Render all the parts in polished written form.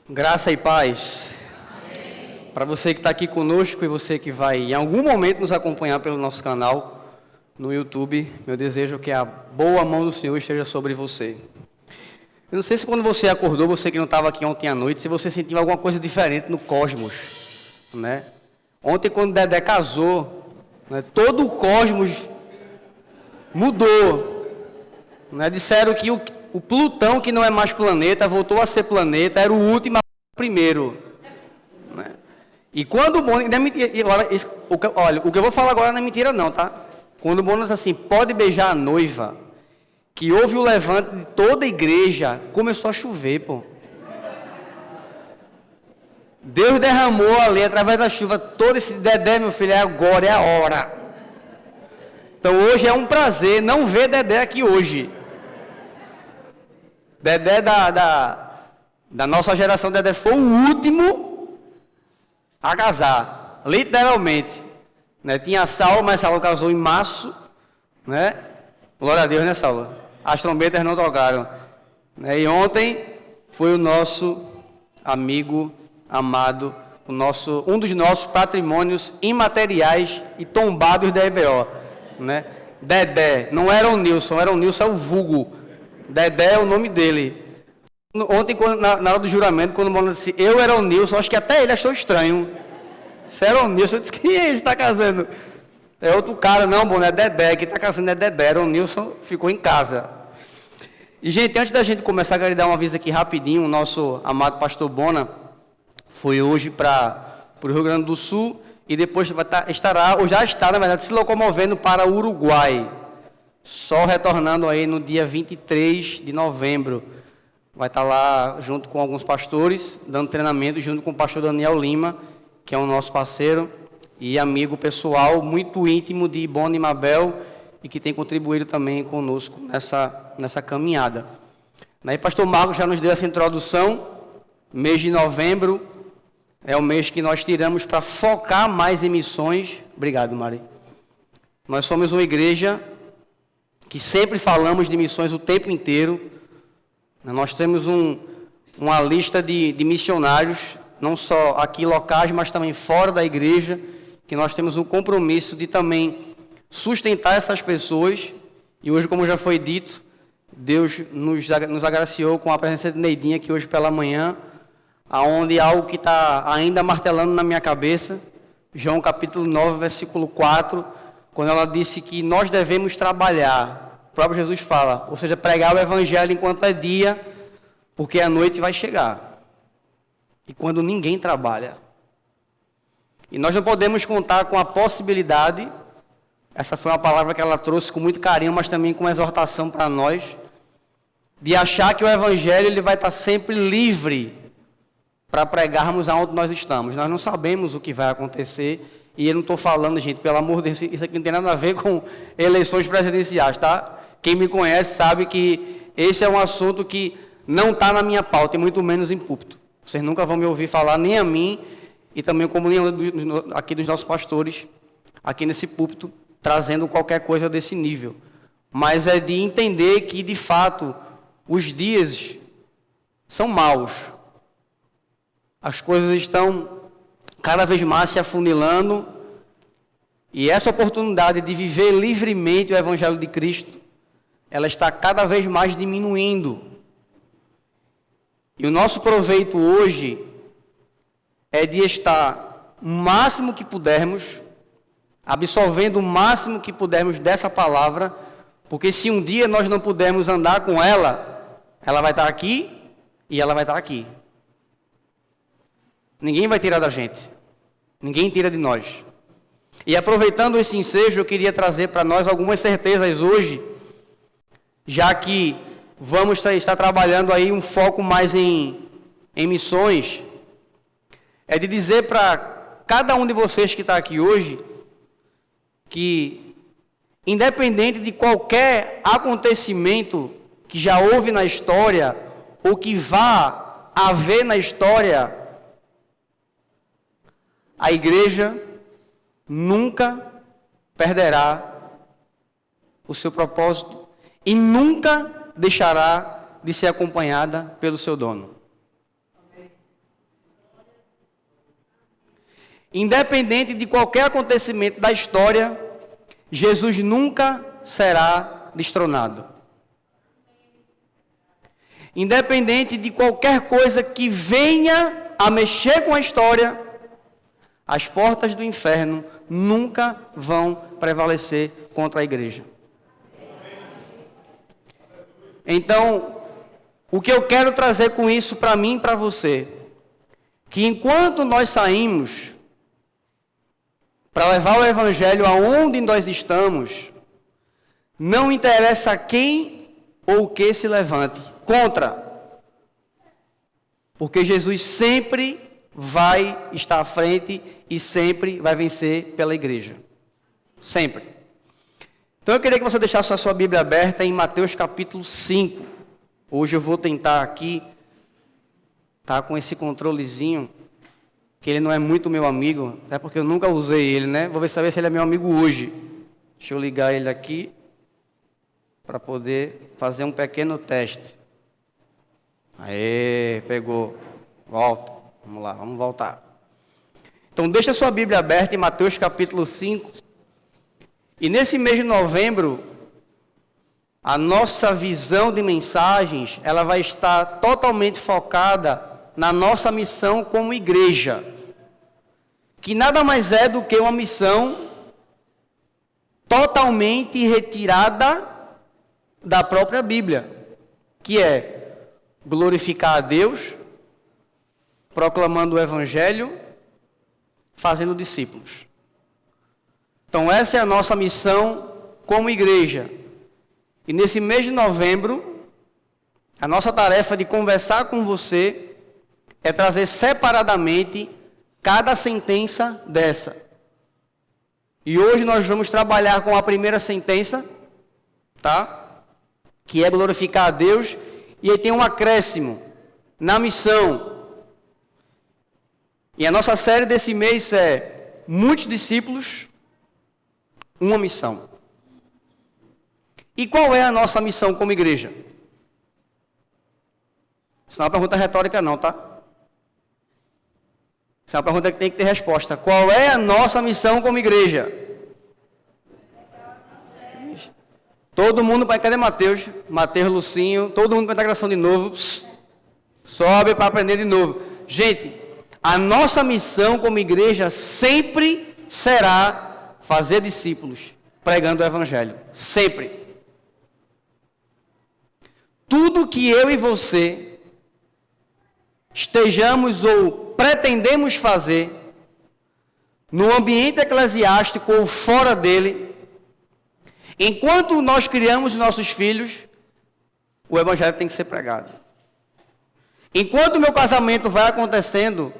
Graça e paz. Para você que está aqui conosco e você que vai em algum momento nos acompanhar pelo nosso canal no YouTube, meu desejo é que a boa mão do Senhor esteja sobre você. Eu não sei se quando você acordou, você que não estava aqui ontem à noite, se você sentiu alguma coisa diferente no cosmos, né? Ontem quando Dedé casou, né, todo o cosmos mudou, né? Disseram que o Plutão, que não é mais planeta, voltou a ser planeta, era o último, o primeiro. Né? E quando o Bono... Olha, o que eu vou falar agora não é mentira não, tá? Quando o Bono diz assim, pode beijar a noiva, que houve o levante de toda a igreja, começou a chover, pô. Deus derramou ali, através da chuva, todo esse Dedé, meu filho, é agora, é a hora. Então hoje é um prazer não ver Dedé aqui hoje. Dedé da nossa geração, Dedé foi o último a casar, literalmente. Né? Tinha a Saulo, mas Saulo casou em março, né? Glória a Deus, né, Saulo? As trombetas não tocaram. Né? E ontem foi o nosso amigo amado, um dos nossos patrimônios imateriais e tombados da EBO. Né? Dedé, não era o Nilson é o vulgo. Dedé é o nome dele. Ontem, na hora do juramento, quando o Bono disse, eu era o Nilson, acho que até ele achou estranho. Se era o Nilson, eu disse, quem é esse que está casando? É outro cara, não, Bono, é Dedé, quem está casando é Dedé, era o Nilson, ficou em casa. E, gente, antes da gente começar, eu quero dar um aviso aqui rapidinho, o nosso amado pastor Bona foi hoje para o Rio Grande do Sul, e depois estará, ou já está, na verdade, se locomovendo para o Uruguai. Só retornando aí no dia 23 de novembro. Vai estar lá junto com alguns pastores, dando treinamento, junto com o pastor Daniel Lima, que é o nosso parceiro e amigo pessoal, muito íntimo de Bono e Mabel, e que tem contribuído também conosco nessa caminhada. Aí, pastor Marcos já nos deu essa introdução. Mês de novembro é o mês que nós tiramos para focar mais em missões. Obrigado, Mari. Nós somos uma igreja que sempre falamos de missões o tempo inteiro. Nós temos uma lista de missionários, não só aqui locais, mas também fora da igreja, que nós temos um compromisso de também sustentar essas pessoas. E hoje, como já foi dito, Deus nos agraciou com a presença de Neidinha aqui hoje pela manhã, aonde algo que está ainda martelando na minha cabeça, João capítulo 9, versículo 4, quando ela disse que nós devemos trabalhar, o próprio Jesus fala, ou seja, pregar o evangelho enquanto é dia, porque a noite vai chegar. E quando ninguém trabalha. E nós não podemos contar com a possibilidade, essa foi uma palavra que ela trouxe com muito carinho, mas também com exortação para nós, de achar que o evangelho ele vai estar sempre livre para pregarmos aonde nós estamos. Nós não sabemos o que vai acontecer. E eu não estou falando, gente, pelo amor de Deus, isso aqui não tem nada a ver com eleições presidenciais, tá? Quem me conhece sabe que esse é um assunto que não está na minha pauta, e muito menos em púlpito. Vocês nunca vão me ouvir falar, nem a mim, e também como nenhum aqui dos nossos pastores, aqui nesse púlpito, trazendo qualquer coisa desse nível. Mas é de entender que, de fato, os dias são maus. As coisas estão cada vez mais se afunilando, e essa oportunidade de viver livremente o Evangelho de Cristo, ela está cada vez mais diminuindo. E o nosso proveito hoje é de estar o máximo que pudermos, absorvendo o máximo que pudermos dessa palavra, porque se um dia nós não pudermos andar com ela, ela vai estar aqui e ela vai estar aqui. Ninguém vai tirar da gente. Ninguém tira de nós. E aproveitando esse ensejo, eu queria trazer para nós algumas certezas hoje, já que vamos estar trabalhando aí um foco mais em missões, é de dizer para cada um de vocês que está aqui hoje, que independente de qualquer acontecimento que já houve na história, ou que vá haver na história, a igreja nunca perderá o seu propósito e nunca deixará de ser acompanhada pelo seu dono. independente de qualquer acontecimento da história, Jesus nunca será destronado. Independente de qualquer coisa que venha a mexer com a história, as portas do inferno nunca vão prevalecer contra a igreja. Então, o que eu quero trazer com isso para mim e para você, que enquanto nós saímos para levar o evangelho aonde nós estamos, não interessa quem ou o que se levante contra, porque Jesus sempre vai estar à frente e sempre vai vencer pela igreja. Sempre. Então eu queria que você deixasse a sua Bíblia aberta em Mateus capítulo 5. Hoje eu vou tentar aqui, tá, com esse controlezinho, que ele não é muito meu amigo, até porque eu nunca usei ele, né? Vou ver se ele é meu amigo hoje. Deixa eu ligar ele aqui, para poder fazer um pequeno teste. Aê, pegou. Volta. Vamos lá, vamos voltar. Então, deixa a sua Bíblia aberta em Mateus capítulo 5. E nesse mês de novembro, a nossa visão de mensagens, ela vai estar totalmente focada na nossa missão como igreja. Que nada mais é do que uma missão totalmente retirada da própria Bíblia. Que é glorificar a Deus, proclamando o Evangelho, fazendo discípulos. Então essa é a nossa missão como igreja. E nesse mês de novembro, a nossa tarefa de conversar com você é trazer separadamente cada sentença dessa. E hoje nós vamos trabalhar com a primeira sentença, tá? Que é glorificar a Deus. E aí tem um acréscimo na missão. E a nossa série desse mês é Muitos Discípulos, uma Missão. E qual é a nossa missão como igreja? Isso não é uma pergunta retórica não, tá? Isso é uma pergunta que tem que ter resposta. Qual é a nossa missão como igreja? Todo mundo vai... Cadê Mateus? Mateus, Lucinho, todo mundo para a integração de novo. Sobe para aprender de novo. Gente, a nossa missão como igreja sempre será fazer discípulos, pregando o Evangelho. Sempre. Tudo que eu e você estejamos ou pretendemos fazer, no ambiente eclesiástico ou fora dele, enquanto nós criamos nossos filhos, o Evangelho tem que ser pregado. Enquanto o meu casamento vai acontecendo,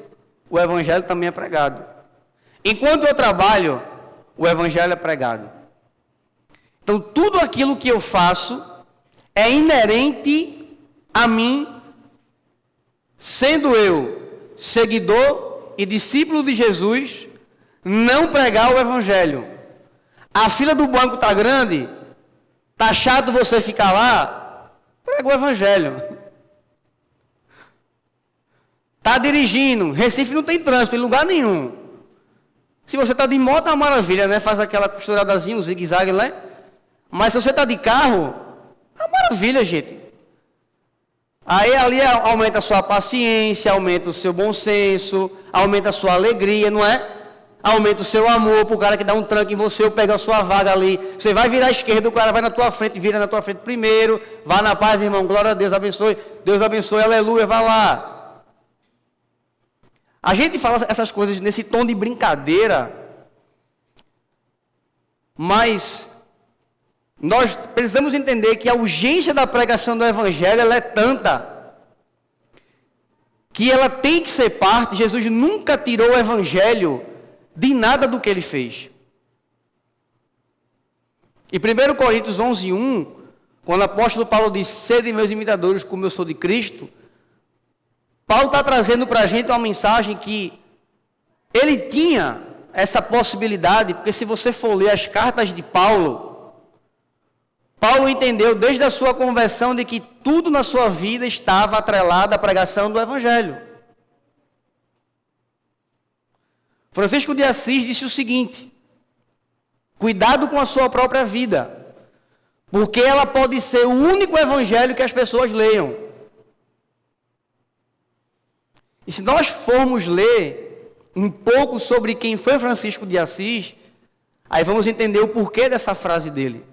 o Evangelho também é pregado. Enquanto eu trabalho, o Evangelho é pregado. Então, tudo aquilo que eu faço é inerente a mim, sendo eu seguidor e discípulo de Jesus, não pregar o Evangelho. A fila do banco está grande, está chato você ficar lá, prega o Evangelho. Está dirigindo, Recife não tem trânsito em lugar nenhum. Se você está de moto é uma maravilha, né? Faz aquela costuradazinha, um zigue-zague, né? Mas se você está de carro, é uma maravilha, gente. Aí ali aumenta a sua paciência, aumenta o seu bom senso, aumenta a sua alegria, não é? Aumenta o seu amor para o cara que dá um tranco em você ou pega a sua vaga ali. Você vai virar à esquerda, o cara vai na tua frente, vira na tua frente primeiro. Vá na paz, irmão, glória a Deus, abençoe, aleluia, vá lá. A gente fala essas coisas nesse tom de brincadeira, mas nós precisamos entender que a urgência da pregação do Evangelho ela é tanta que ela tem que ser parte. Jesus nunca tirou o Evangelho de nada do que ele fez. Em 1 Coríntios 11:1, quando o apóstolo Paulo diz: sede meus imitadores como eu sou de Cristo, Paulo está trazendo para a gente uma mensagem que ele tinha essa possibilidade, porque se você for ler as cartas de Paulo, Paulo entendeu desde a sua conversão de que tudo na sua vida estava atrelado à pregação do Evangelho. Francisco de Assis disse o seguinte: cuidado com a sua própria vida, porque ela pode ser o único evangelho que as pessoas leiam. E se nós formos ler um pouco sobre quem foi Francisco de Assis, aí vamos entender o porquê dessa frase dele.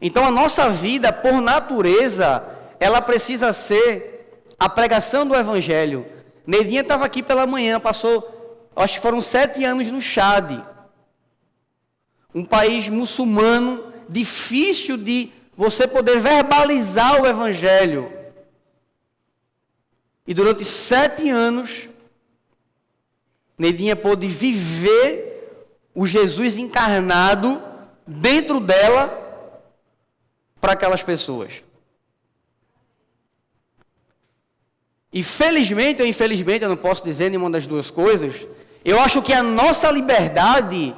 Então a nossa vida, por natureza, ela precisa ser a pregação do evangelho. Neidinha estava aqui pela manhã, passou, acho que foram 7 anos no Chad. Um país muçulmano, difícil de você poder verbalizar o evangelho. E durante 7 anos, Neidinha pôde viver o Jesus encarnado dentro dela para aquelas pessoas. E felizmente ou infelizmente, eu não posso dizer nenhuma das duas coisas, eu acho que a nossa liberdade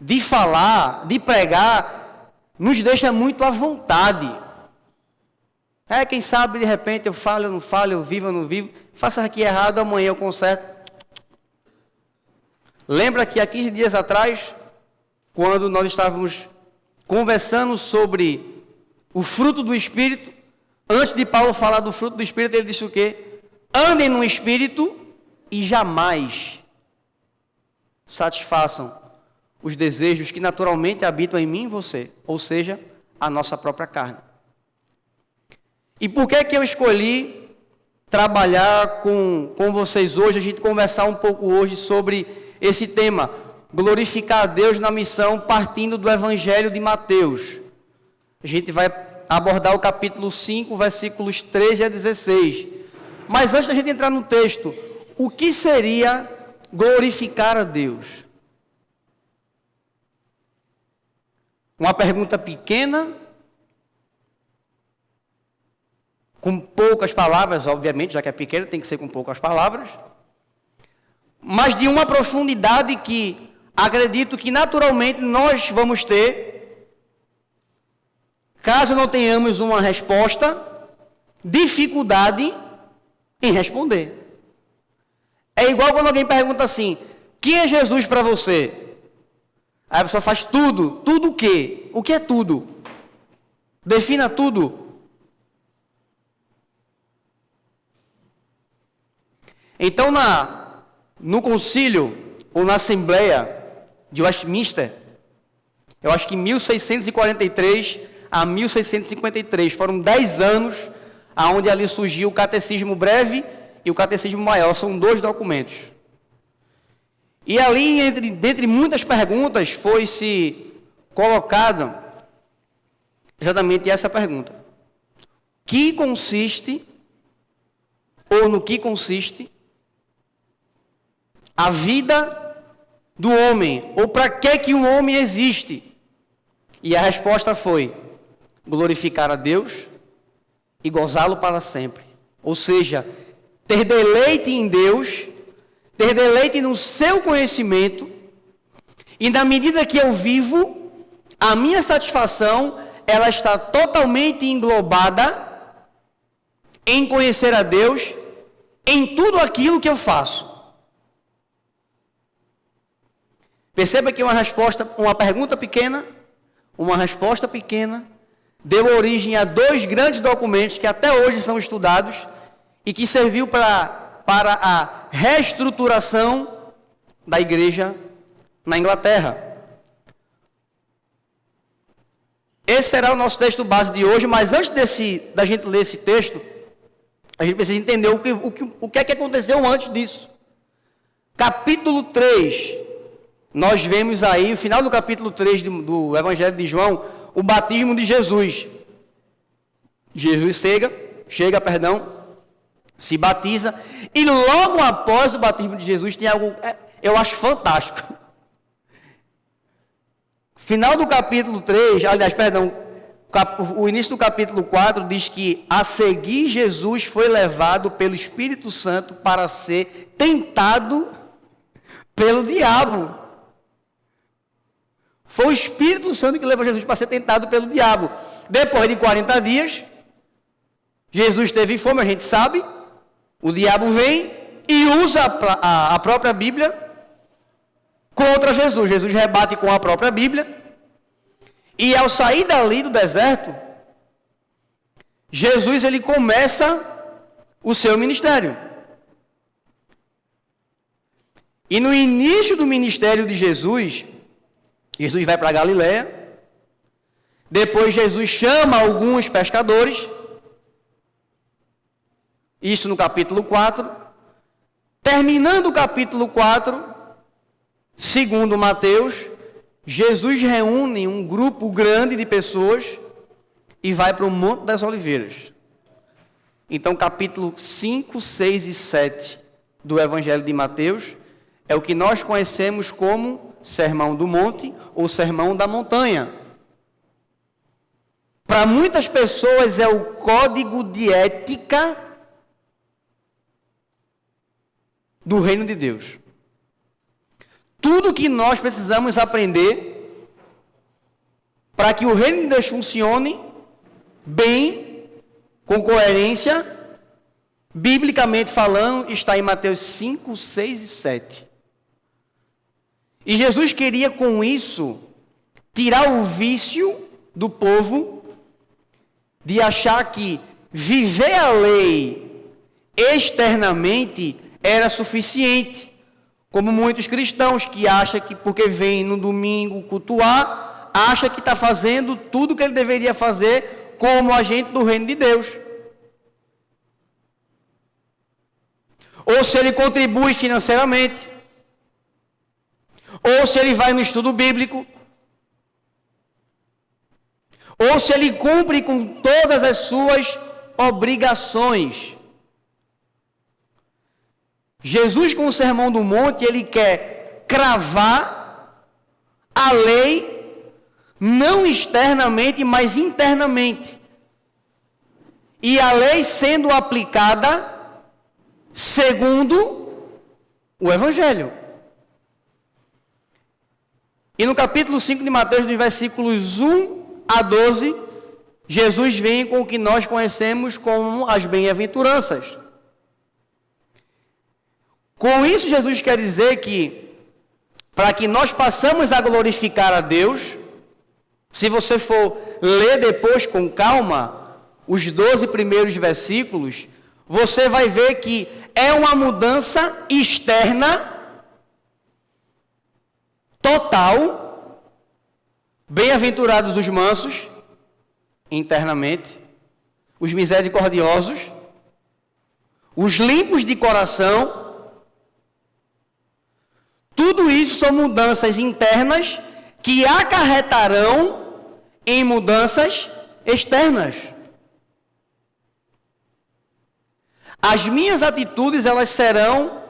de falar, de pregar, nos deixa muito à vontade. Quem sabe de repente eu falo, eu não falo, eu vivo, eu não vivo, faça aqui errado, amanhã eu conserto. Lembra que há 15 dias atrás, quando nós estávamos conversando sobre o fruto do Espírito, antes de Paulo falar do fruto do Espírito, ele disse o quê? Andem no Espírito e jamais satisfaçam os desejos que naturalmente habitam em mim e você, ou seja, a nossa própria carne. E por que eu escolhi trabalhar com vocês hoje, a gente conversar um pouco hoje sobre esse tema, glorificar a Deus na missão, partindo do Evangelho de Mateus. A gente vai abordar o capítulo 5, versículos 13 a 16. Mas antes da gente entrar no texto, o que seria glorificar a Deus? Uma pergunta pequena, com poucas palavras, obviamente, já que é pequena, tem que ser com poucas palavras, mas de uma profundidade que acredito que naturalmente nós vamos ter, caso não tenhamos uma resposta, dificuldade em responder. É igual quando alguém pergunta assim: quem é Jesus para você? Aí a pessoa faz tudo. Tudo o quê? O que é tudo? Defina tudo. Então, no concílio, ou na Assembleia de Westminster, eu acho que 1643 a 1653, foram 10 anos, onde ali surgiu o Catecismo Breve e o Catecismo Maior, são 2 documentos. E ali, dentre muitas perguntas, foi-se colocada exatamente essa pergunta: que consiste, ou no que consiste, a vida do homem, ou para que o homem existe? E a resposta foi: glorificar a Deus e gozá-lo para sempre. Ou seja, ter deleite em Deus, ter deleite no seu conhecimento, e na medida que eu vivo, a minha satisfação, ela está totalmente englobada em conhecer a Deus, em tudo aquilo que eu faço. Perceba que uma pergunta pequena, uma resposta pequena, deu origem a 2 grandes documentos que até hoje são estudados e que serviu para a reestruturação da igreja na Inglaterra. Esse será o nosso texto base de hoje, mas antes da gente ler esse texto, a gente precisa entender o que é que aconteceu antes disso. Capítulo 3, nós vemos aí, no final do capítulo 3 do Evangelho de João, o batismo de Jesus. Jesus chega, se batiza, e logo após o batismo de Jesus tem algo, eu acho fantástico. Final do capítulo 3, o início do capítulo 4 diz que a seguir Jesus foi levado pelo Espírito Santo para ser tentado pelo diabo. Foi o Espírito Santo que levou Jesus para ser tentado pelo diabo. Depois de 40 dias, Jesus teve fome, a gente sabe. O diabo vem e usa a própria Bíblia contra Jesus. Jesus rebate com a própria Bíblia. E ao sair dali do deserto, Jesus ele começa o seu ministério. E no início do ministério de Jesus, Jesus vai para Galiléia. Depois Jesus chama alguns pescadores. Isso no capítulo 4. Terminando o capítulo 4, segundo Mateus, Jesus reúne um grupo grande de pessoas e vai para o Monte das Oliveiras. Então, capítulo 5, 6 e 7 do Evangelho de Mateus é o que nós conhecemos como Sermão do Monte ou Sermão da Montanha. Para muitas pessoas é o código de ética do reino de Deus. Tudo que nós precisamos aprender para que o reino de Deus funcione bem, com coerência, biblicamente falando, está em Mateus 5, 6 e 7. E Jesus queria com isso tirar o vício do povo de achar que viver a lei externamente era suficiente. Como muitos cristãos que acham que porque vem no domingo cultuar, acha que está fazendo tudo o que ele deveria fazer como agente do reino de Deus. Ou se ele contribui financeiramente, ou se ele vai no estudo bíblico, ou se ele cumpre com todas as suas obrigações. Jesus, com o Sermão do Monte, ele quer cravar a lei, não externamente, mas internamente. E a lei sendo aplicada segundo o Evangelho. E no capítulo 5 de Mateus, dos versículos 1 a 12, Jesus vem com o que nós conhecemos como as bem-aventuranças. Com isso, Jesus quer dizer que, para que nós possamos a glorificar a Deus, se você for ler depois com calma, os 12 primeiros versículos, você vai ver que é uma mudança externa, total. Bem-aventurados os mansos, internamente, os misericordiosos, os limpos de coração. Tudo isso são mudanças internas que acarretarão em mudanças externas. As minhas atitudes, elas serão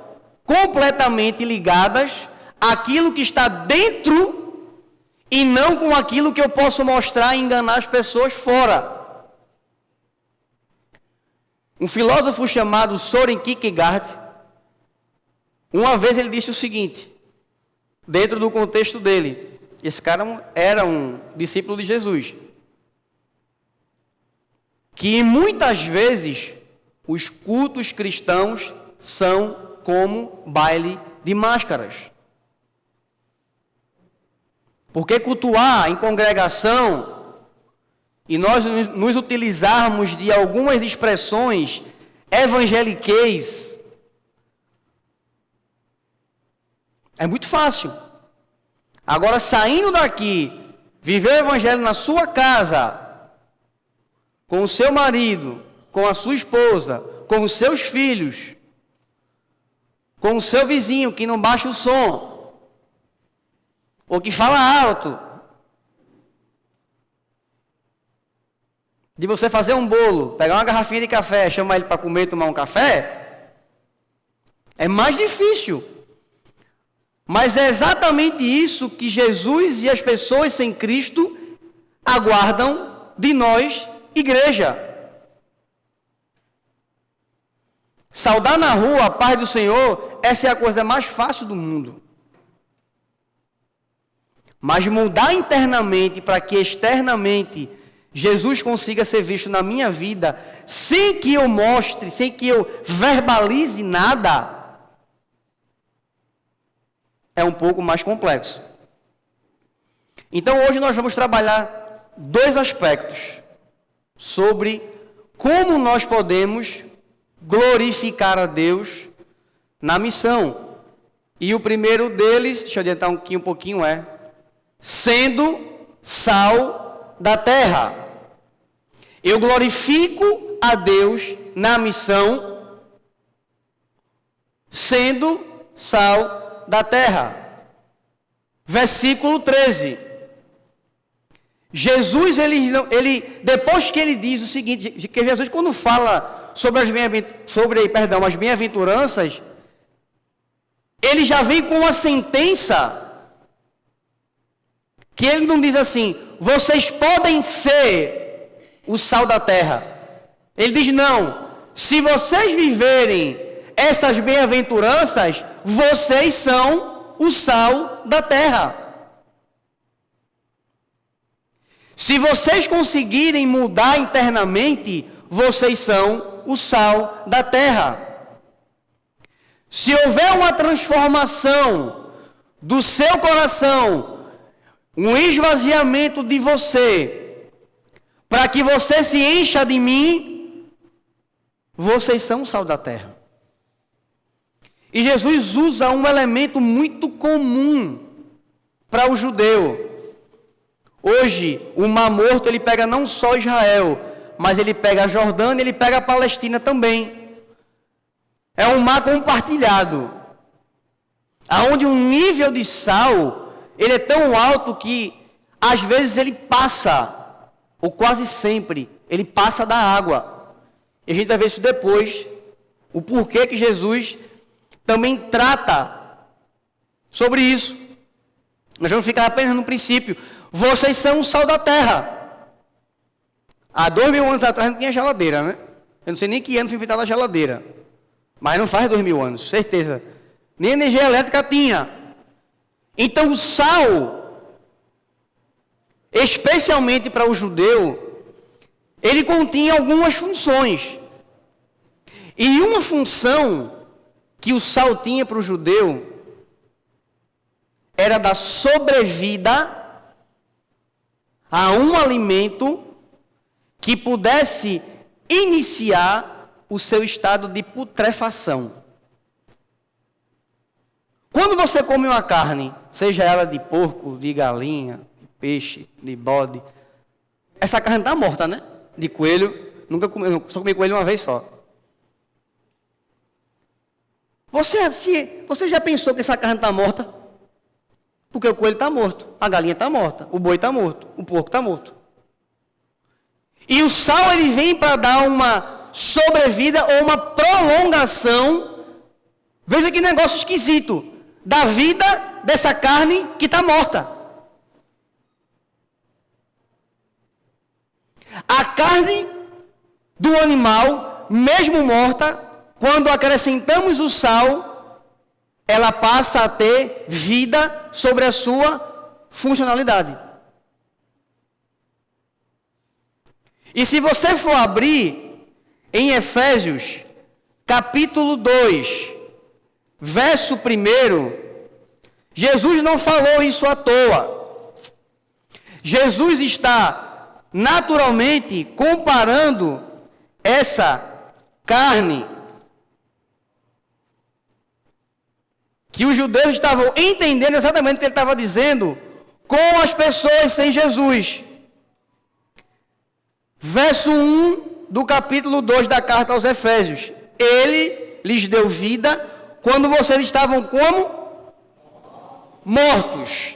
completamente ligadas àquilo que está dentro e não com aquilo que eu posso mostrar e enganar as pessoas fora. Um filósofo chamado Søren Kierkegaard, uma vez ele disse o seguinte, dentro do contexto dele, esse cara era um discípulo de Jesus, que muitas vezes os cultos cristãos são como baile de máscaras. Porque cultuar em congregação e nós nos utilizarmos de algumas expressões evangeliquez é muito fácil. Agora, saindo daqui, viver o evangelho na sua casa, com o seu marido, com a sua esposa, com os seus filhos, com o seu vizinho que não baixa o som, ou que fala alto, de você fazer um bolo, pegar uma garrafinha de café, chamar ele para comer e tomar um café, é mais difícil. Mas é exatamente isso que Jesus e as pessoas sem Cristo aguardam de nós, igreja. Saudar na rua a paz do Senhor, essa é a coisa mais fácil do mundo. Mas mudar internamente para que externamente Jesus consiga ser visto na minha vida, sem que eu mostre, sem que eu verbalize nada, é um pouco mais complexo. Então hoje nós vamos trabalhar 2 aspectos sobre como nós podemos glorificar a Deus na missão. E o primeiro deles, deixa eu adiantar um pouquinho, é sendo sal da terra. Eu glorifico a Deus na missão, sendo sal da terra. Versículo 13. Jesus, depois que ele diz o seguinte, que Jesus, quando fala sobre as bem-aventuranças, ele já vem com uma sentença, que ele não diz assim, vocês podem ser o sal da terra. Ele diz, não, se vocês viverem essas bem-aventuranças, vocês são o sal da terra. Se vocês conseguirem mudar internamente, vocês são o sal da terra. Se houver uma transformação do seu coração, um esvaziamento de você, para que você se encha de mim, vocês são o sal da terra. E Jesus usa um elemento muito comum para o judeu. Hoje, o Mar Morto, ele pega não só Israel, mas ele pega a Jordânia, ele pega a Palestina também. É um mar compartilhado, aonde o nível de sal, ele é tão alto que, às vezes, ele passa, ou quase sempre, ele passa da água. E a gente vai ver isso depois, o porquê que Jesus também trata sobre isso. Nós vamos ficar apenas no princípio. Vocês são o sal da terra. Há 2000 anos atrás não tinha geladeira, né? Eu não sei nem que ano foi inventada a geladeira. Mas não faz 2000 anos, certeza. Nem energia elétrica tinha. Então o sal, especialmente para o judeu, ele continha algumas funções. E uma função que o sal tinha para o judeu era dar sobrevida a um alimento que pudesse iniciar o seu estado de putrefação. Quando você come uma carne, seja ela de porco, de galinha, de peixe, de bode, essa carne está morta, né? De coelho, nunca comi, só comi coelho uma vez só. Você já pensou que essa carne está morta? Porque o coelho está morto, a galinha está morta, o boi está morto, o porco está morto. E o sal, ele vem para dar uma sobrevida ou uma prolongação, veja que negócio esquisito, da vida dessa carne que está morta. A carne do animal, mesmo morta, quando acrescentamos o sal, ela passa a ter vida sobre a sua funcionalidade. E se você for abrir em Efésios, capítulo 2, verso 1, Jesus não falou isso à toa. Jesus está naturalmente comparando essa carne que os judeus estavam entendendo exatamente o que ele estava dizendo com as pessoas sem Jesus. Verso 1 do capítulo 2 da carta aos Efésios. Ele lhes deu vida quando vocês estavam como? Mortos.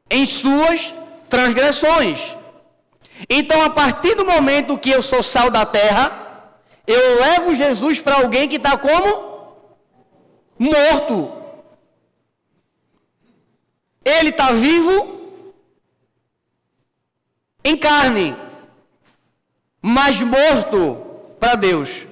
Em suas transgressões. Então, a partir do momento que eu sou sal da terra, eu levo Jesus para alguém que está como? Morto. Ele está vivo em carne, mas morto para Deus.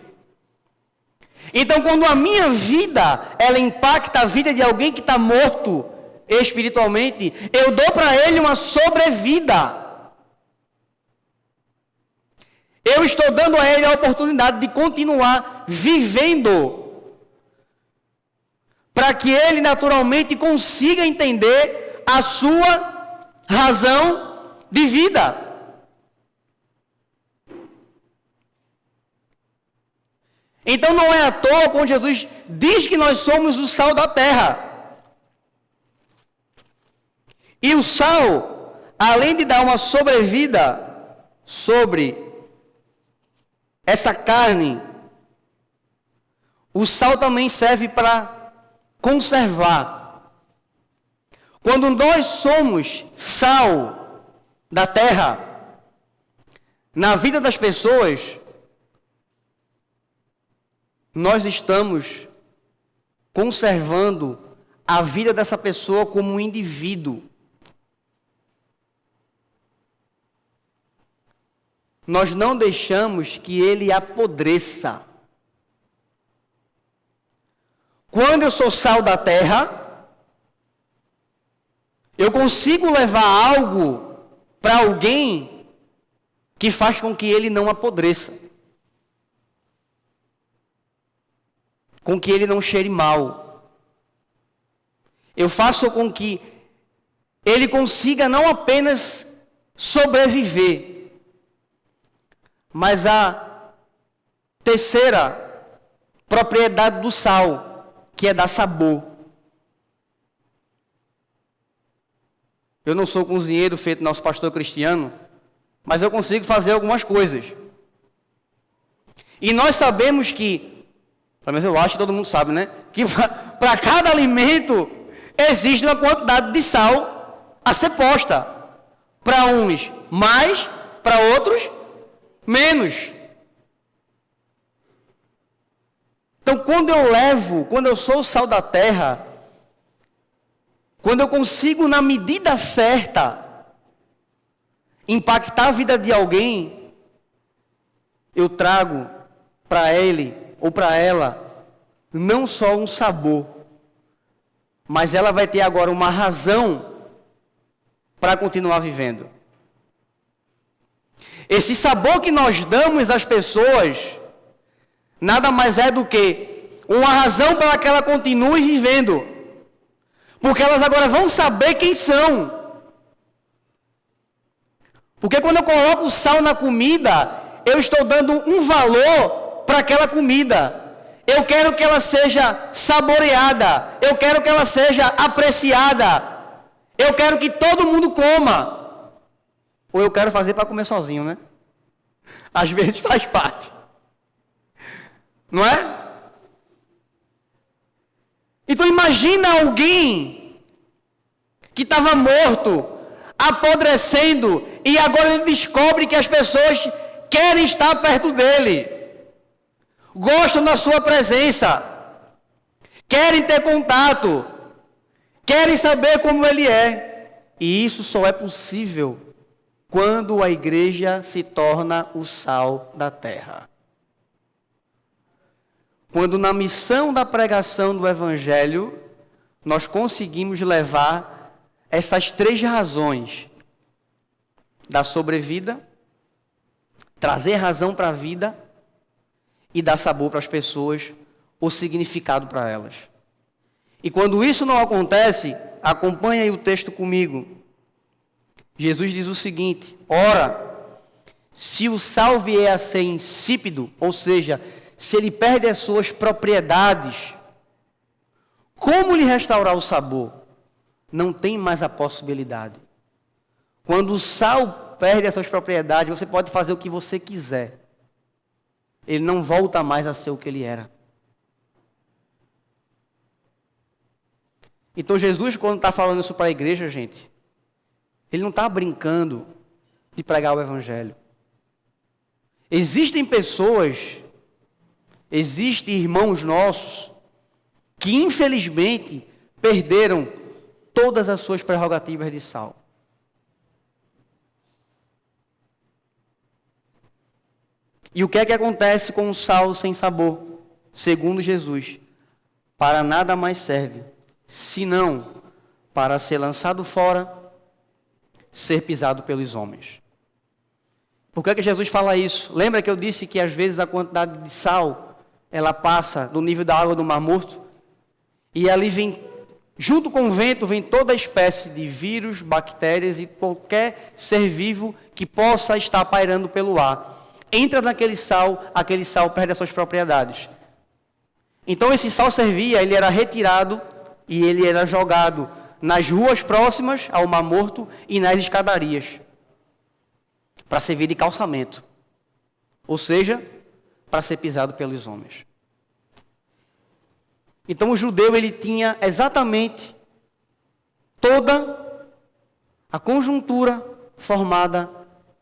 Então, quando a minha vida, ela impacta a vida de alguém que está morto espiritualmente, eu dou para ele uma sobrevida. Eu estou dando a ele a oportunidade de continuar vivendo. para que ele naturalmente consiga entender a sua razão de vida. Então não é à toa quando Jesus diz que nós somos o sal da terra. E o sal, além de dar uma sobrevida sobre essa carne, o sal também serve para conservar. Quando nós somos sal da terra, na vida das pessoas, nós estamos conservando a vida dessa pessoa como um indivíduo. Nós não deixamos que ele apodreça. Quando eu sou sal da terra, eu consigo levar algo para alguém que faz com que ele não apodreça, com que ele não cheire mal. Eu faço com que ele consiga não apenas sobreviver, mas a terceira propriedade do sal, que é dar sabor. Eu não sou cozinheiro feito nosso pastor Cristiano, mas eu consigo fazer algumas coisas. E nós sabemos que, pelo menos eu acho que todo mundo sabe, né? Que para cada alimento existe uma quantidade de sal a ser posta. Para uns mais, para outros menos. Então, quando eu sou o sal da terra, quando eu consigo, na medida certa, impactar a vida de alguém, eu trago para ele ou para ela não só um sabor, mas ela vai ter agora uma razão para continuar vivendo. Esse sabor que nós damos às pessoas nada mais é do que uma razão para que ela continue vivendo. Porque elas agora vão saber quem são. Porque quando eu coloco o sal na comida, eu estou dando um valor para aquela comida. Eu quero que ela seja saboreada. Eu quero que ela seja apreciada. Eu quero que todo mundo coma. Ou eu quero fazer para comer sozinho, né? Às vezes faz parte. Não é? Então imagina alguém que estava morto, apodrecendo, e agora ele descobre que as pessoas querem estar perto dele, gostam da sua presença, querem ter contato, querem saber como ele é. E isso só é possível quando a igreja se torna o sal da terra. Quando na missão da pregação do Evangelho, nós conseguimos levar essas três razões da sobrevida, trazer razão para a vida e dar sabor para as pessoas, ou significado para elas. E quando isso não acontece, acompanha aí o texto comigo. Jesus diz o seguinte: ora, se o sal vier a ser insípido, ou seja, se ele perde as suas propriedades, como lhe restaurar o sabor? Não tem mais a possibilidade. Quando o sal perde as suas propriedades, você pode fazer o que você quiser. Ele não volta mais a ser o que ele era. Então Jesus, quando está falando isso para a igreja, gente, ele não está brincando de pregar o Evangelho. Existem pessoas, existem irmãos nossos, que infelizmente perderam todas as suas prerrogativas de sal. E o que é que acontece com o sal sem sabor? Segundo Jesus, para nada mais serve, senão para ser lançado fora, ser pisado pelos homens. Por que é que Jesus fala isso? Lembra que eu disse que às vezes a quantidade de sal, ela passa do nível da água do Mar Morto? E ali vem, junto com o vento, vem toda espécie de vírus, bactérias e qualquer ser vivo que possa estar pairando pelo ar. Entra naquele sal, aquele sal perde as suas propriedades. Então esse sal servia, ele era retirado e ele era jogado nas ruas próximas ao Mar Morto e nas escadarias, para servir de calçamento, ou seja, para ser pisado pelos homens. Então o judeu, ele tinha exatamente toda a conjuntura formada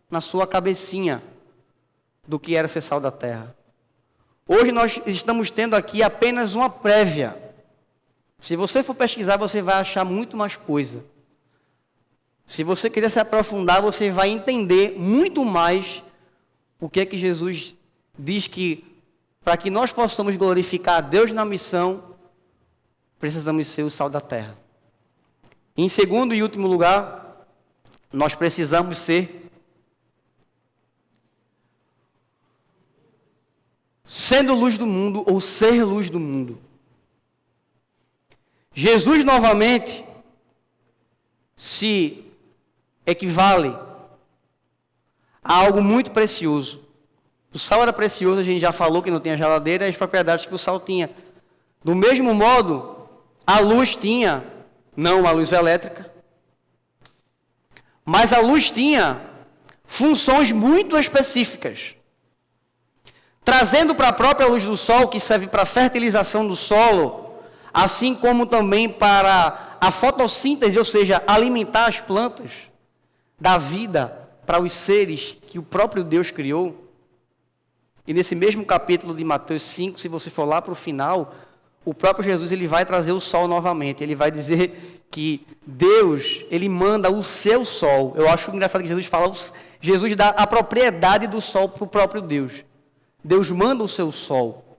na sua cabecinha do que era ser sal da terra. Hoje nós estamos tendo aqui apenas uma prévia. Se você for pesquisar, você vai achar muito mais coisa. Se você quiser se aprofundar, você vai entender muito mais o que é que Jesus diz que, para que nós possamos glorificar a Deus na missão, precisamos ser o sal da terra. Em segundo e último lugar, nós precisamos ser sendo luz do mundo ou ser luz do mundo. Jesus novamente se equivale a algo muito precioso. O sal era precioso, a gente já falou que não tinha geladeira, as propriedades que o sal tinha. Do mesmo modo, a luz tinha, não a luz elétrica, mas a luz tinha funções muito específicas. Trazendo para a própria luz do sol, que serve para a fertilização do solo, assim como também para a fotossíntese, ou seja, alimentar as plantas, dar vida para os seres que o próprio Deus criou. E nesse mesmo capítulo de Mateus 5, se você for lá para o final, o próprio Jesus, ele vai trazer o sol novamente. Ele vai dizer que Deus, ele manda o seu sol. Eu acho engraçado que Jesus fala, Jesus dá a propriedade do sol para o próprio Deus. Deus manda o seu sol.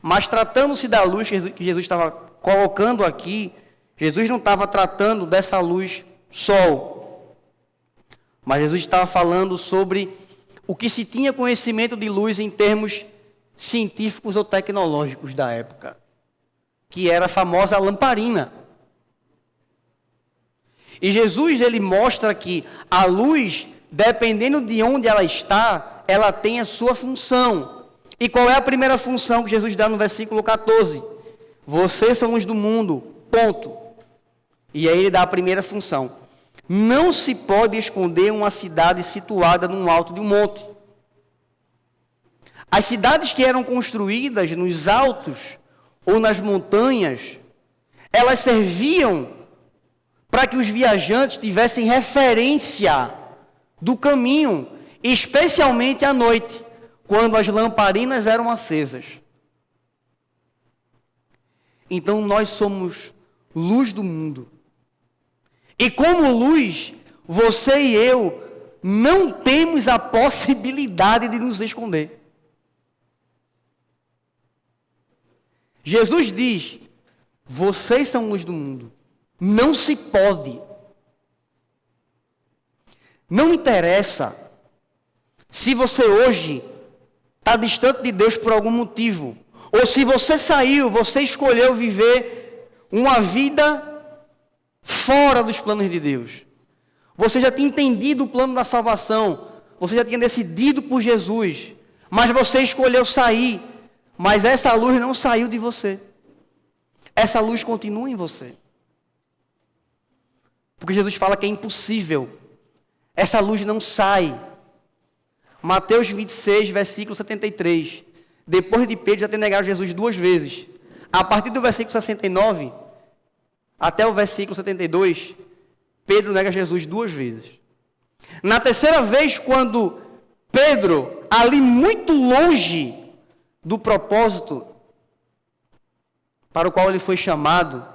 Mas tratando-se da luz que Jesus estava colocando aqui, Jesus não estava tratando dessa luz sol. Mas Jesus estava falando sobre o que se tinha conhecimento de luz em termos científicos ou tecnológicos da época, que era a famosa lamparina. E Jesus, ele mostra que a luz, dependendo de onde ela está, ela tem a sua função. E qual é a primeira função que Jesus dá no versículo 14? Vocês são luz do mundo, ponto. E aí ele dá a primeira função. Não se pode esconder uma cidade situada no alto de um monte. As cidades que eram construídas nos altos ou nas montanhas, elas serviam para que os viajantes tivessem referência do caminho, especialmente à noite, quando as lamparinas eram acesas. Então nós somos luz do mundo. E como luz, você e eu não temos a possibilidade de nos esconder. Jesus diz, vocês são luz do mundo. Não se pode. Não interessa se você hoje está distante de Deus por algum motivo, ou se você saiu, você escolheu viver uma vida fora dos planos de Deus. Você já tinha entendido o plano da salvação, você já tinha decidido por Jesus, mas você escolheu sair, mas essa luz não saiu de você. Essa luz continua em você. Porque Jesus fala que é impossível. Essa luz não sai. Mateus 26, versículo 73. Depois de Pedro já ter negado Jesus 2 vezes. A partir do versículo 69, até o versículo 72, Pedro nega Jesus 2 vezes. Na terceira vez, quando Pedro, ali muito longe do propósito para o qual ele foi chamado,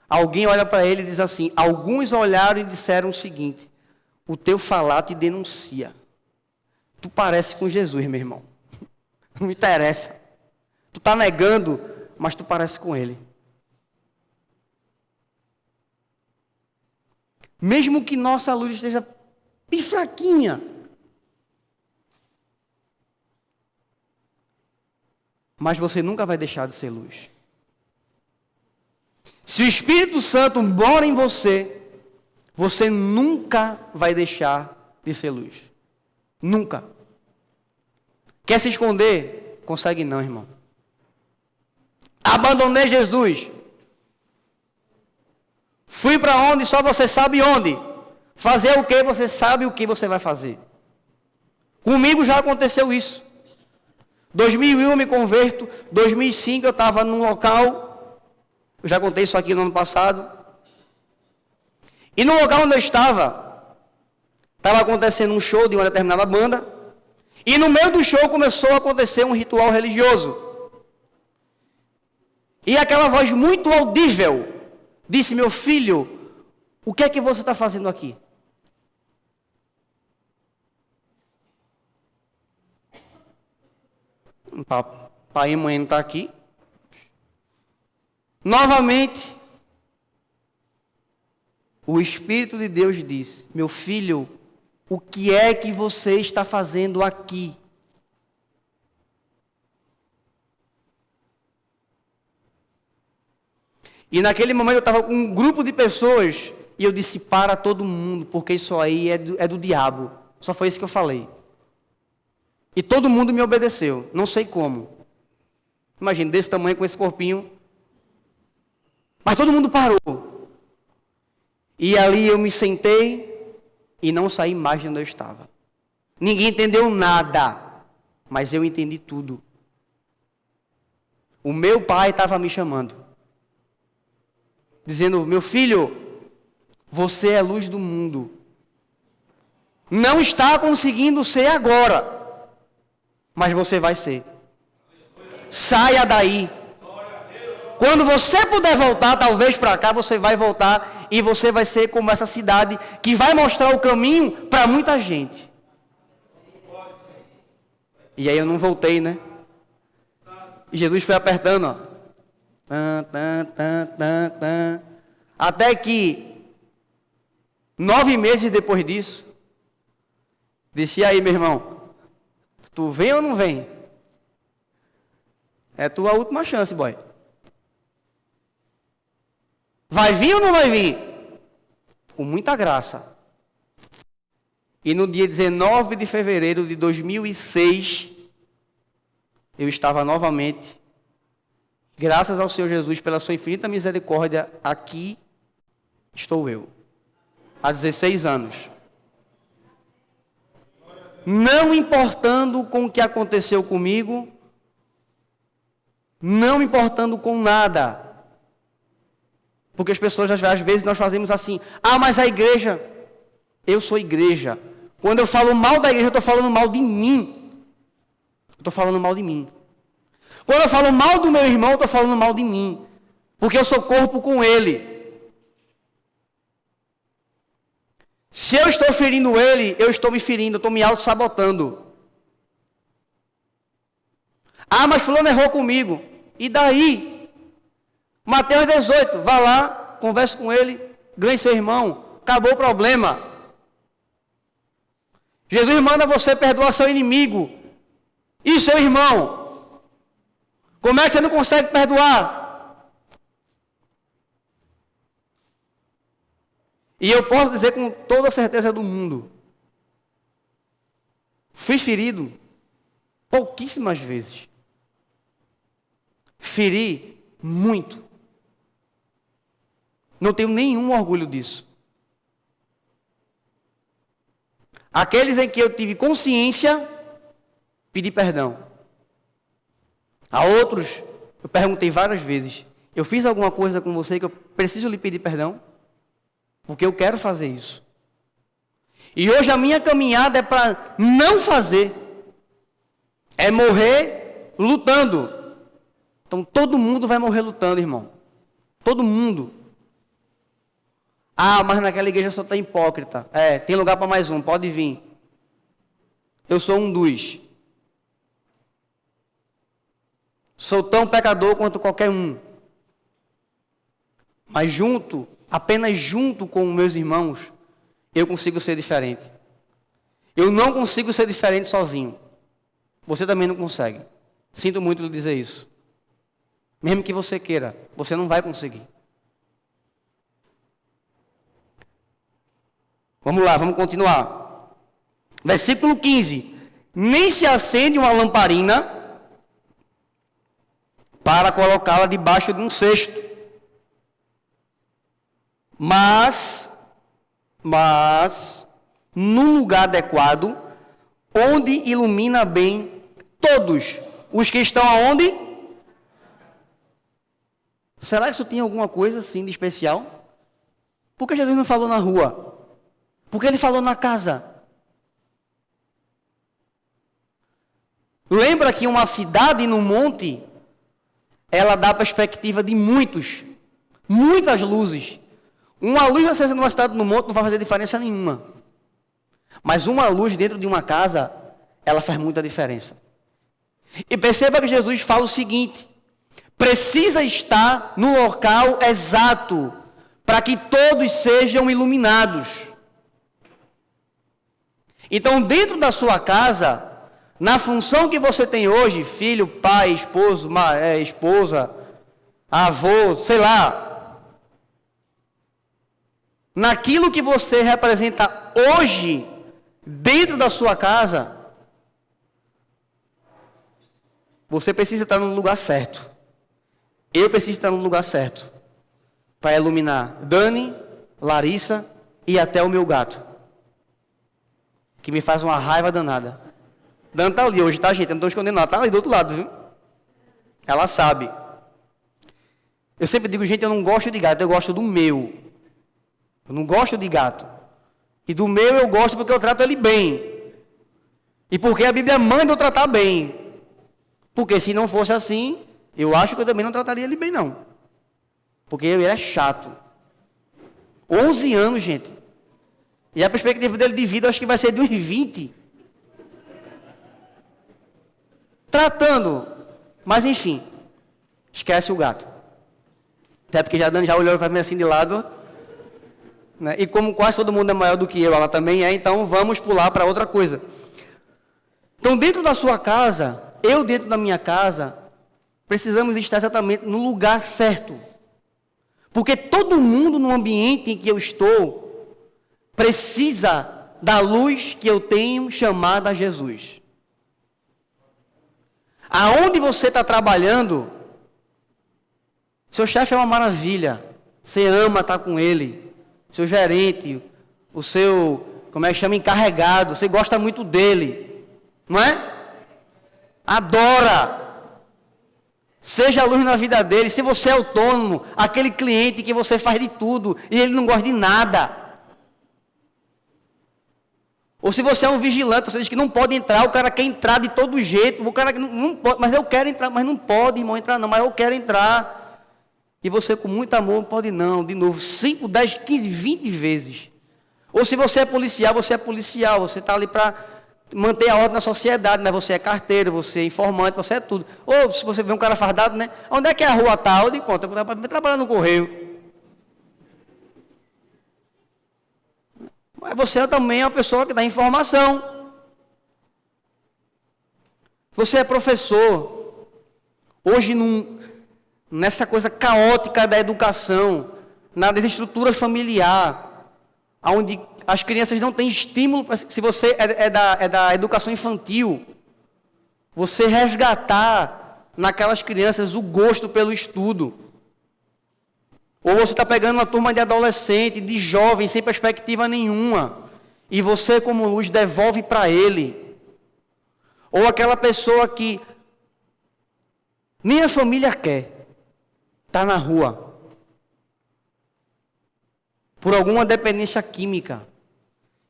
alguém olha para ele e diz assim, alguns olharam e disseram o seguinte, o teu falar te denuncia. Tu parece com Jesus, meu irmão. Não interessa. Tu está negando, mas tu parece com ele. Mesmo que nossa luz esteja bem fraquinha, mas você nunca vai deixar de ser luz. Se o Espírito Santo mora em você, você nunca vai deixar de ser luz. Nunca. Quer se esconder? Consegue não, irmão. Abandonei Jesus. Fui para onde? Só você sabe onde. Fazer o que? Você sabe o que você vai fazer. Comigo já aconteceu isso. 2001 eu me converto. 2005 eu estava num local. Eu já contei isso aqui no ano passado. E no local onde eu estava acontecendo um show de uma determinada banda. E no meio do show começou a acontecer um ritual religioso. E aquela voz muito audível disse: meu filho, o que é que você está fazendo aqui? Pai e mãe não estão aqui. Novamente, o Espírito de Deus disse: meu filho, o que é que você está fazendo aqui? E naquele momento eu estava com um grupo de pessoas e eu disse: para todo mundo, porque isso aí é do diabo. Só foi isso que eu falei. E todo mundo me obedeceu, não sei como. Imagina, desse tamanho, com esse corpinho. Mas todo mundo parou. E ali eu me sentei e não saí mais de onde eu estava. Ninguém entendeu nada, mas eu entendi tudo. O meu pai estava me chamando, dizendo: meu filho, você é a luz do mundo. Não está conseguindo ser agora, mas você vai ser. Saia daí. Quando você puder voltar, talvez para cá, você vai voltar e você vai ser como essa cidade que vai mostrar o caminho para muita gente. E aí eu não voltei, né? E Jesus foi apertando, ó. Até que 9 meses depois disso, disse: e aí, meu irmão, tu vem ou não vem? É tua última chance, boy. Vai vir ou não vai vir? Com muita graça. E no dia 19 de fevereiro de 2006, eu estava novamente, graças ao Senhor Jesus, pela sua infinita misericórdia, aqui estou eu, há 16 anos. Não importando com o que aconteceu comigo, não importando com nada. Porque as pessoas, às vezes, nós fazemos assim: ah, mas a igreja, eu sou igreja. Quando eu falo mal da igreja, eu estou falando mal de mim. Eu estou falando mal de mim. Quando eu falo mal do meu irmão, eu estou falando mal de mim. Porque eu sou corpo com ele. Se eu estou ferindo ele, eu estou me ferindo, eu estou me auto-sabotando. Ah, mas fulano errou comigo. E daí? Mateus 18, vá lá, converse com ele, ganhe seu irmão, acabou o problema. Jesus manda você perdoar seu inimigo e seu irmão. Como é que você não consegue perdoar? E eu posso dizer com toda a certeza do mundo: fui ferido pouquíssimas vezes. Feri muito. Não tenho nenhum orgulho disso. Aqueles em que eu tive consciência, pedi perdão. A outros, eu perguntei várias vezes: eu fiz alguma coisa com você que eu preciso lhe pedir perdão? Porque eu quero fazer isso. E hoje a minha caminhada é para não fazer. É morrer lutando. Então todo mundo vai morrer lutando, irmão. Todo mundo. Ah, mas naquela igreja só tem hipócrita. É, tem lugar para mais um, pode vir. Eu sou um dos. Sou tão pecador quanto qualquer um. Mas apenas junto com meus irmãos, eu consigo ser diferente. Eu não consigo ser diferente sozinho. Você também não consegue. Sinto muito lhe dizer isso. Mesmo que você queira, você não vai conseguir. Vamos lá, vamos continuar. Versículo 15. Nem se acende uma lamparina para colocá-la debaixo de um cesto, mas num lugar adequado, onde ilumina bem todos os que estão aonde? Será que isso tem alguma coisa assim de especial? Por que Jesus não falou na rua? Por que ele falou na casa? Lembra que uma cidade no monte, ela dá a perspectiva de muitas luzes. Uma luz acesa numa cidade no monte não vai fazer diferença nenhuma. Mas uma luz dentro de uma casa, ela faz muita diferença. E perceba que Jesus fala o seguinte: precisa estar no local exato para que todos sejam iluminados. Então, dentro da sua casa, na função que você tem hoje, filho, pai, esposo, esposa, avô, sei lá, naquilo que você representa hoje, dentro da sua casa, você precisa estar no lugar certo. Eu preciso estar no lugar certo para iluminar Dani, Larissa e até o meu gato, que me faz uma raiva danada. Dani está ali hoje, tá, gente? Eu não estou escondendo nada, está ali do outro lado, viu? Ela sabe. Eu sempre digo, gente, eu não gosto de gato, eu gosto do meu. Eu não gosto de gato. E do meu eu gosto porque eu trato ele bem. E porque a Bíblia manda eu tratar bem. Porque se não fosse assim, eu acho que eu também não trataria ele bem, não. Porque ele é chato. 11 anos, gente. E a perspectiva dele de vida, eu acho que vai ser de uns 20. Tratando. Mas, enfim. Esquece o gato. Até porque já Dani já olhou para mim assim de lado. Né? E como quase todo mundo é maior do que eu, ela também é, então vamos pular para outra coisa. Então, dentro da sua casa, eu dentro da minha casa, precisamos estar exatamente no lugar certo. Porque todo mundo no ambiente em que eu estou precisa da luz que eu tenho chamada Jesus. Aonde você está trabalhando, seu chefe é uma maravilha, você ama estar com ele, seu gerente, o seu, encarregado, você gosta muito dele, não é? Adora. Seja a luz na vida dele. Se você é autônomo, aquele cliente que você faz de tudo e ele não gosta de nada. Ou se você é um vigilante, você diz que não pode entrar, o cara quer entrar de todo jeito, o cara não pode, mas eu quero entrar, mas não pode, irmão, entrar não, mas eu quero entrar. E você com muito amor não pode não, de novo, 5, 10, 15, 20 vezes. Ou se você é policial, você está ali para manter a ordem na sociedade, mas você é carteiro, você é informante, você é tudo. Ou se você vê um cara fardado, né? Onde é que é a rua tal? De conta, eu trabalho no correio. Mas você também é uma pessoa que dá informação. Você é professor. Hoje, nessa coisa caótica da educação, na desestrutura familiar, onde as crianças não têm estímulo, se você é da educação infantil, você resgatar naquelas crianças o gosto pelo estudo. Ou você está pegando uma turma de adolescente, de jovem, sem perspectiva nenhuma, e você, como luz, devolve para ele. Ou aquela pessoa que nem a família quer, está na rua, por alguma dependência química,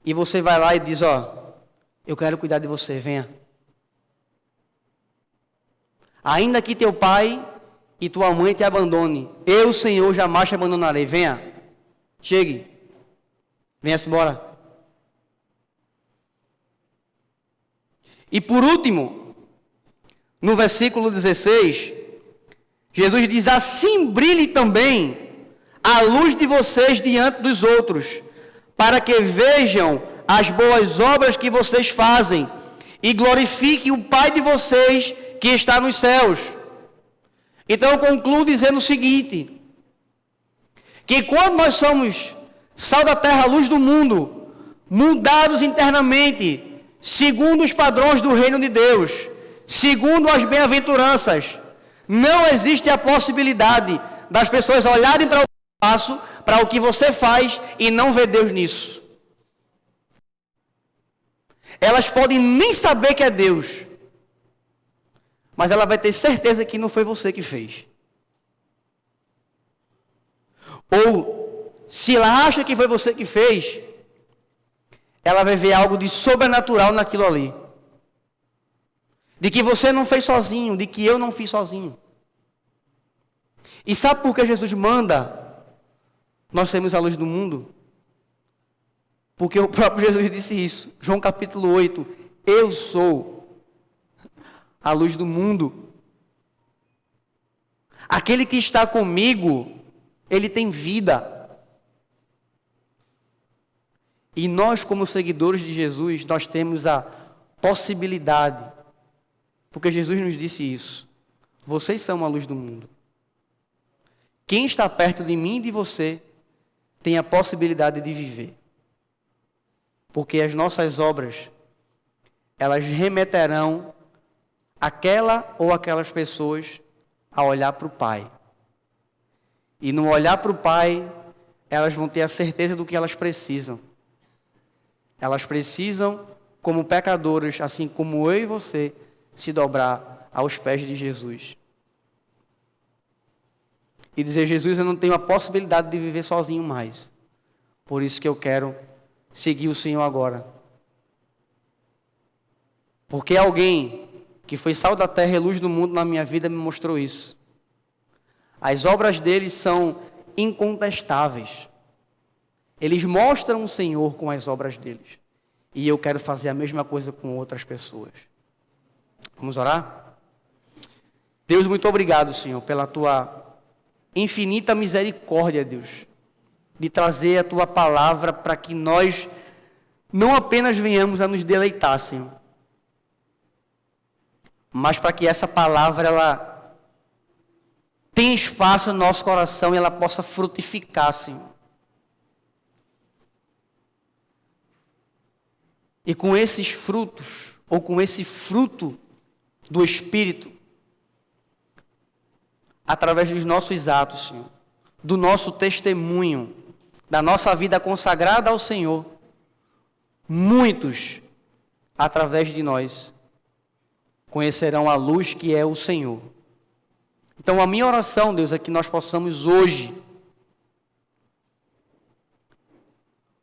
e você vai lá e diz, eu quero cuidar de você, venha. Ainda que teu pai e tua mãe te abandone, eu, Senhor, jamais te abandonarei. Venha, chegue, venha-se embora. E por último, no versículo 16, Jesus diz, assim brilhe também a luz de vocês diante dos outros, para que vejam as boas obras que vocês fazem e glorifiquem o Pai de vocês que está nos céus. Então eu concluo dizendo o seguinte, que quando nós somos sal da terra, luz do mundo, mudados internamente, segundo os padrões do reino de Deus, segundo as bem-aventuranças. Não existe a possibilidade das pessoas olharem para o que eu faço, para o que você faz e não ver Deus nisso. Elas podem nem saber que é Deus, mas ela vai ter certeza que não foi você que fez. Ou, se ela acha que foi você que fez, ela vai ver algo de sobrenatural naquilo ali. De que você não fez sozinho, de que eu não fiz sozinho. E sabe por que Jesus manda nós sermos a luz do mundo? Porque o próprio Jesus disse isso. João capítulo 8. Eu sou a luz do mundo. Aquele que está comigo, ele tem vida. E nós, como seguidores de Jesus, nós temos a possibilidade. Porque Jesus nos disse isso. Vocês são a luz do mundo. Quem está perto de mim e de você tem a possibilidade de viver. Porque as nossas obras, elas remeterão aquela ou aquelas pessoas a olhar para o Pai. E no olhar para o Pai, elas vão ter a certeza do que elas precisam. Elas precisam, como pecadoras, assim como eu e você, se dobrar aos pés de Jesus. E dizer, Jesus, eu não tenho a possibilidade de viver sozinho mais. Por isso que eu quero seguir o Senhor agora. Porque alguém que foi sal da terra e luz do mundo na minha vida me mostrou isso. As obras deles são incontestáveis. Eles mostram o Senhor com as obras deles. E eu quero fazer a mesma coisa com outras pessoas. Vamos orar? Deus, muito obrigado, Senhor, pela Tua infinita misericórdia, Deus, de trazer a Tua palavra para que nós não apenas venhamos a nos deleitar, Senhor, mas para que essa palavra, ela tenha espaço no nosso coração e ela possa frutificar, Senhor. E com esses frutos, ou com esse fruto do Espírito, através dos nossos atos, Senhor, do nosso testemunho, da nossa vida consagrada ao Senhor, muitos, através de nós, conhecerão a luz que é o Senhor. Então, a minha oração, Deus, é que nós possamos hoje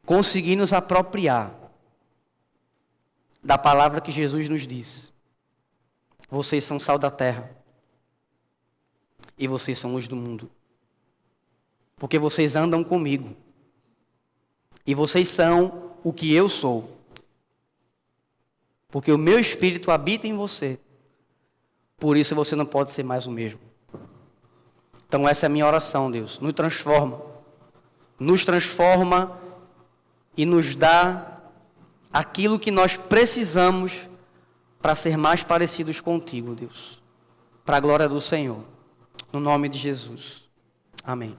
conseguir nos apropriar da palavra que Jesus nos disse. Vocês são sal da terra. E vocês são luz do mundo. Porque vocês andam comigo. E vocês são o que eu sou. Porque o meu Espírito habita em você. Por isso você não pode ser mais o mesmo. Então essa é a minha oração, Deus. Nos transforma. Nos transforma e nos dá aquilo que nós precisamos para ser mais parecidos contigo, Deus. Para a glória do Senhor. No nome de Jesus. Amém.